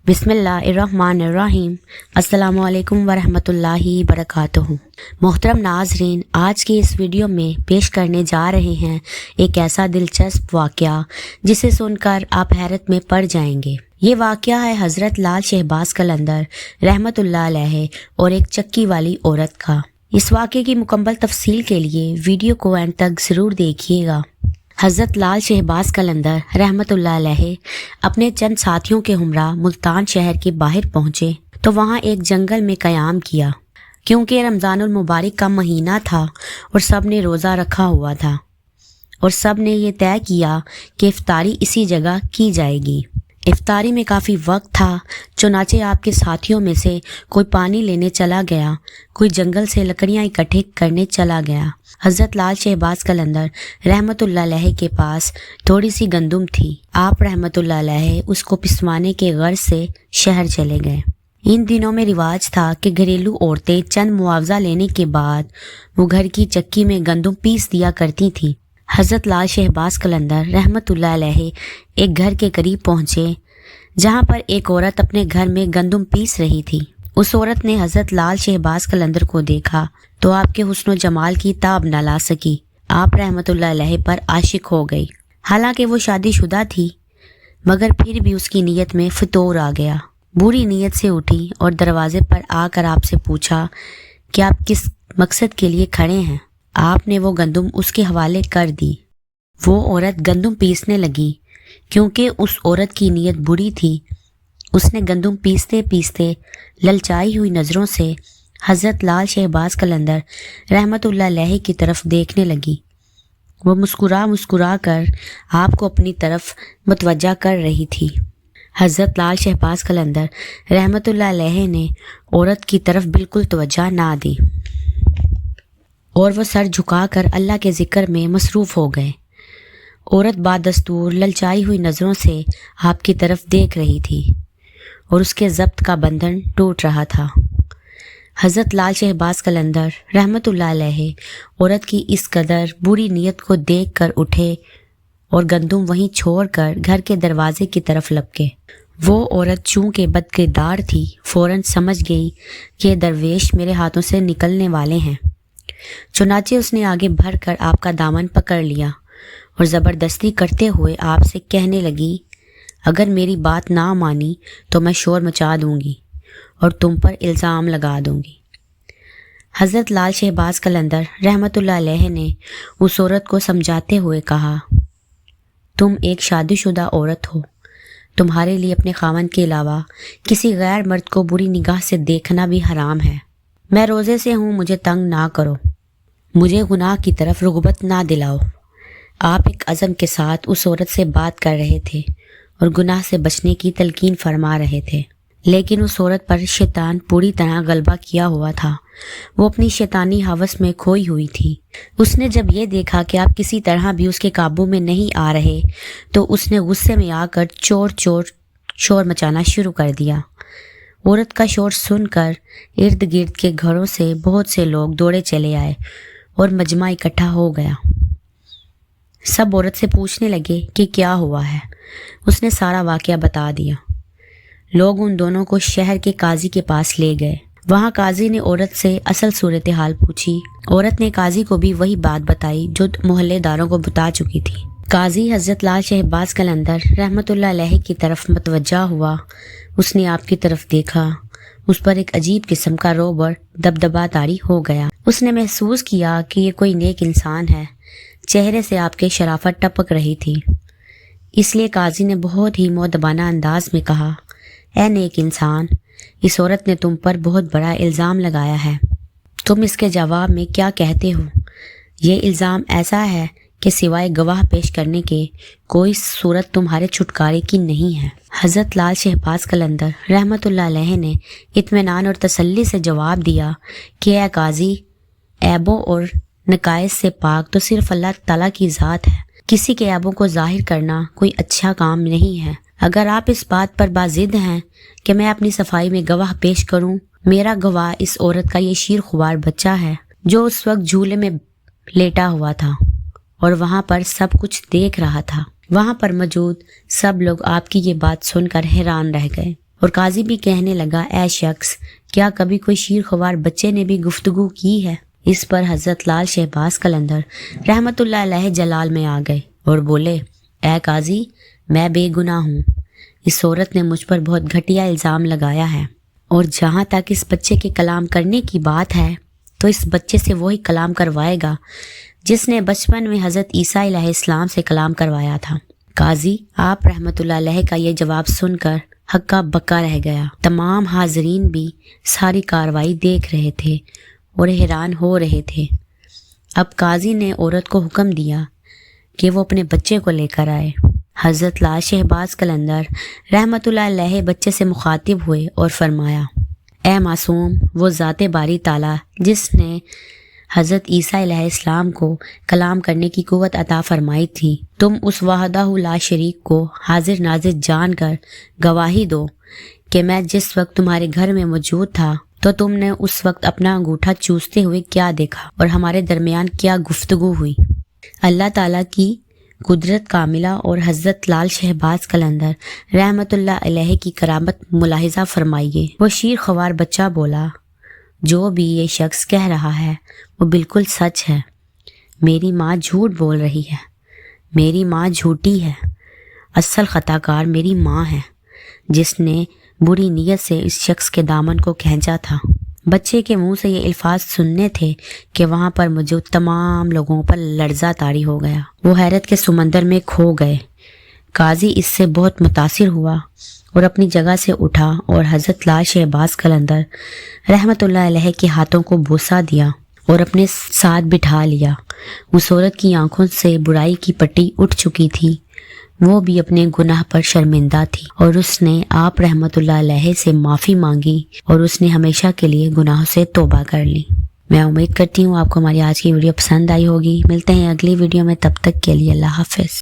بسم اللہ الرحمن الرحیم۔ السلام علیکم ورحمۃ اللہ وبرکاتہ۔ محترم ناظرین، آج کی اس ویڈیو میں پیش کرنے جا رہے ہیں ایک ایسا دلچسپ واقعہ جسے سن کر آپ حیرت میں پڑ جائیں گے۔ یہ واقعہ ہے حضرت لال شہباز قلندر رحمۃ اللہ علیہ اور ایک چکی والی عورت کا۔ اس واقعے کی مکمل تفصیل کے لیے ویڈیو کو اینڈ تک ضرور دیکھیے گا۔ حضرت لال شہباز قلندر رحمۃ اللہ علیہ اپنے چند ساتھیوں کے ہمراہ ملتان شہر کے باہر پہنچے تو وہاں ایک جنگل میں قیام کیا، کیونکہ رمضان المبارک کا مہینہ تھا اور سب نے روزہ رکھا ہوا تھا اور سب نے یہ طے کیا کہ افطاری اسی جگہ کی جائے گی۔ افطاری میں کافی وقت تھا، چنانچہ آپ کے ساتھیوں میں سے کوئی پانی لینے چلا گیا، کوئی جنگل سے لکڑیاں اکٹھے کرنے چلا گیا۔ حضرت لال شہباز قلندر رحمۃ اللہ علیہ کے پاس تھوڑی سی گندم تھی۔ آپ رحمۃ اللہ علیہ اس کو پسوانے کے غرض سے شہر چلے گئے۔ ان دنوں میں رواج تھا کہ گھریلو عورتیں چند معاوضہ لینے کے بعد وہ گھر کی چکی میں گندم پیس دیا کرتی تھیں۔ حضرت لال شہباز قلندر رحمۃ اللہ علیہ ایک گھر کے قریب پہنچے جہاں پر ایک عورت اپنے گھر میں گندم پیس رہی تھی۔ اس عورت نے حضرت لال شہباز قلندر کو دیکھا تو آپ کے حسن و جمال کی تاب نہ لا سکی۔ آپ رحمۃ اللہ علیہ پر عاشق ہو گئی۔ حالانکہ وہ شادی شدہ تھی مگر پھر بھی اس کی نیت میں فتور آ گیا۔ بری نیت سے اٹھی اور دروازے پر آ کر آپ سے پوچھا کہ آپ کس مقصد کے لیے کھڑے ہیں۔ آپ نے وہ گندم اس کے حوالے کر دی۔ وہ عورت گندم پیسنے لگی۔ کیونکہ اس عورت کی نیت بری تھی، اس نے گندم پیستے پیستے للچائی ہوئی نظروں سے حضرت لال شہباز قلندر رحمۃ اللہ علیہ کی طرف دیکھنے لگی۔ وہ مسکرا کر آپ کو اپنی طرف متوجہ کر رہی تھی۔ حضرت لال شہباز قلندر رحمۃ اللہ علیہ نے عورت کی طرف بالکل توجہ نہ دی اور وہ سر جھکا کر اللہ کے ذکر میں مصروف ہو گئے۔ عورت بادستور للچائی ہوئی نظروں سے آپ کی طرف دیکھ رہی تھی اور اس کے ضبط کا بندھن ٹوٹ رہا تھا۔ حضرت لال شہباز قلندر رحمۃ اللہ علیہ عورت کی اس قدر بری نیت کو دیکھ کر اٹھے اور گندم وہیں چھوڑ کر گھر کے دروازے کی طرف لپکے۔ وہ عورت چونکہ بد کردار تھی، فوراً سمجھ گئی کہ درویش میرے ہاتھوں سے نکلنے والے ہیں۔ چنانچہ اس نے آگے بڑھ کر آپ کا دامن پکڑ لیا اور زبردستی کرتے ہوئے آپ سے کہنے لگی، اگر میری بات نہ مانی تو میں شور مچا دوں گی اور تم پر الزام لگا دوں گی۔ حضرت لال شہباز قلندر رحمۃ اللہ علیہ نے اس عورت کو سمجھاتے ہوئے کہا، تم ایک شادی شدہ عورت ہو، تمہارے لیے اپنے خاوند کے علاوہ کسی غیر مرد کو بری نگاہ سے دیکھنا بھی حرام ہے۔ میں روزے سے ہوں، مجھے تنگ نہ کرو، مجھے گناہ کی طرف رغبت نہ دلاؤ۔ آپ ایک عزم کے ساتھ اس عورت سے بات کر رہے تھے اور گناہ سے بچنے کی تلقین فرما رہے تھے، لیکن اس عورت پر شیطان پوری طرح غلبہ کیا ہوا تھا۔ وہ اپنی شیطانی ہوس میں کھوئی ہوئی تھی۔ اس نے جب یہ دیکھا کہ آپ کسی طرح بھی اس کے قابو میں نہیں آ رہے تو اس نے غصے میں آ کر شور مچانا شروع کر دیا۔ عورت کا شور سن کر ارد گرد کے گھروں سے بہت سے لوگ دوڑے چلے آئے اور مجمع اکٹھا ہو گیا۔ سب عورت سے پوچھنے لگے کہ کیا ہوا ہے۔ اس نے سارا واقعہ بتا دیا۔ لوگ ان دونوں کو شہر کے قاضی کے پاس لے گئے۔ وہاں قاضی نے عورت سے اصل صورتحال پوچھی۔ عورت نے قاضی کو بھی وہی بات بتائی جو محلے داروں کو بتا چکی تھی۔ قاضی حضرت لال شہباز قلندر رحمۃ اللہ علیہ کی طرف متوجہ ہوا۔ اس نے آپ کی طرف دیکھا۔ اس پر ایک عجیب قسم کا رعب اور دبدبہ طاری ہو گیا۔ اس نے محسوس کیا کہ یہ کوئی نیک انسان ہے۔ چہرے سے آپ کے شرافت ٹپک رہی تھی۔ اس لیے قاضی نے بہت ہی مؤدبانہ انداز میں کہا، اے نیک انسان، اس عورت نے تم پر بہت بڑا الزام لگایا ہے، تم اس کے جواب میں کیا کہتے ہو؟ یہ الزام ایسا ہے کہ سوائے گواہ پیش کرنے کے کوئی صورت تمہارے چھٹکارے کی نہیں ہے۔ حضرت لال شہباز قلندر رحمۃ اللہ علیہ نے اطمینان اور تسلی سے جواب دیا کہ اے قاضی، عیبوں اور نقائص سے پاک تو صرف اللہ تعالیٰ کی ذات ہے۔ کسی کے عیبوں کو ظاہر کرنا کوئی اچھا کام نہیں ہے۔ اگر آپ اس بات پر باضد ہیں کہ میں اپنی صفائی میں گواہ پیش کروں، میرا گواہ اس عورت کا یہ شیر خوار بچہ ہے جو اس وقت جھولے میں لیٹا ہوا تھا اور وہاں پر سب کچھ دیکھ رہا تھا۔ وہاں پر موجود سب لوگ آپ کی یہ بات سن کر حیران رہ گئے۔ اور قاضی بھی کہنے لگا اے شخص، کیا کبھی کوئی شیر خوار بچے نے بھی گفتگو کی ہے؟ اس پر حضرت لال شہباز قلندر رحمت اللہ علیہ جلال میں آ گئے اور بولے اے قاضی، میں بے گناہ ہوں، اس عورت نے مجھ پر بہت گھٹیا الزام لگایا ہے، اور جہاں تک اس بچے کے کلام کرنے کی بات ہے تو اس بچے سے وہی کلام کروائے گا جس نے بچپن میں حضرت عیسیٰ علیہ السلام سے کلام کروایا تھا۔ قاضی آپ رحمت اللہ علیہ کا یہ جواب سن کر ہکا بکا رہ گیا۔ تمام حاضرین بھی ساری کاروائی دیکھ رہے تھے اور حیران ہو رہے تھے۔ اب قاضی نے عورت کو حکم دیا کہ وہ اپنے بچے کو لے کر آئے۔ حضرت لال شہباز قلندر رحمت اللہ علیہ بچے سے مخاطب ہوئے اور فرمایا اے معصوم، وہ ذات باری تعالیٰ جس نے حضرت عیسیٰ علیہ السلام کو کلام کرنے کی قوت عطا فرمائی تھی، تم اس وحدہ لا شریک کو حاضر ناظر جان کر گواہی دو کہ میں جس وقت تمہارے گھر میں موجود تھا تو تم نے اس وقت اپنا انگوٹھا چوستے ہوئے کیا دیکھا اور ہمارے درمیان کیا گفتگو ہوئی۔ اللہ تعالیٰ کی قدرت کاملہ اور حضرت لال شہباز قلندر رحمت اللہ علیہ کی کرامت ملاحظہ فرمائیے۔ وہ شیر خوار بچہ بولا جو بھی یہ شخص کہہ رہا ہے وہ بالکل سچ ہے، میری ماں جھوٹ بول رہی ہے، میری ماں جھوٹی ہے، اصل خطا کار میری ماں ہے جس نے بری نیت سے اس شخص کے دامن کو کھینچا تھا۔ بچے کے منہ سے یہ الفاظ سننے تھے کہ وہاں پر موجود تمام لوگوں پر لرزہ طاری ہو گیا، وہ حیرت کے سمندر میں کھو گئے۔ قاضی اس سے بہت متاثر ہوا اور اپنی جگہ سے اٹھا اور حضرت لال شہباز قلندر رحمت اللہ علیہ کے ہاتھوں کو بوسہ دیا اور اپنے ساتھ بٹھا لیا۔ اس عورت کی آنکھوں سے برائی کی پٹی اٹھ چکی تھی، وہ بھی اپنے گناہ پر شرمندہ تھی اور اس نے آپ رحمت اللہ علیہ سے معافی مانگی اور اس نے ہمیشہ کے لیے گناہوں سے توبہ کر لی۔ میں امید کرتی ہوں آپ کو ہماری آج کی ویڈیو پسند آئی ہوگی۔ ملتے ہیں اگلی ویڈیو میں، تب تک کے لیے اللہ حافظ۔